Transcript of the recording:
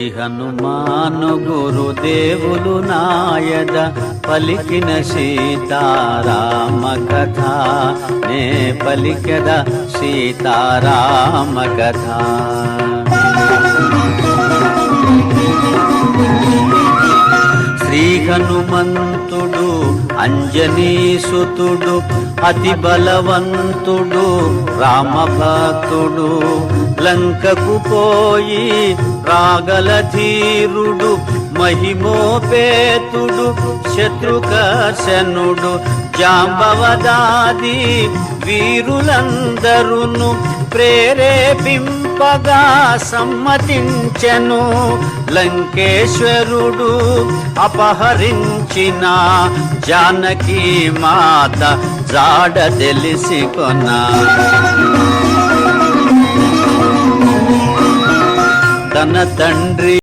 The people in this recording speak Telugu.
హనుమాను గురుదేవులు నాయద పలికిన సీతారామ కథ నే పలికద సీతారామ కథ. శ్రీ హనుమంతుడు అంజనీసుతుడు అతి బలవంతుడు రామభక్తుడు లంకకు పోయి రాగల ధీరుడు మహిమోపేతుడు శత్రుకర్షణుడు జాంబవదాది వీరులందరును ప్రేరేపింపగా సమ్మతించెను. లంకేశ్వరుడు అపహరించిన జానకి మాత జాడ తెలిసి కొన్నా. తన తండ్రి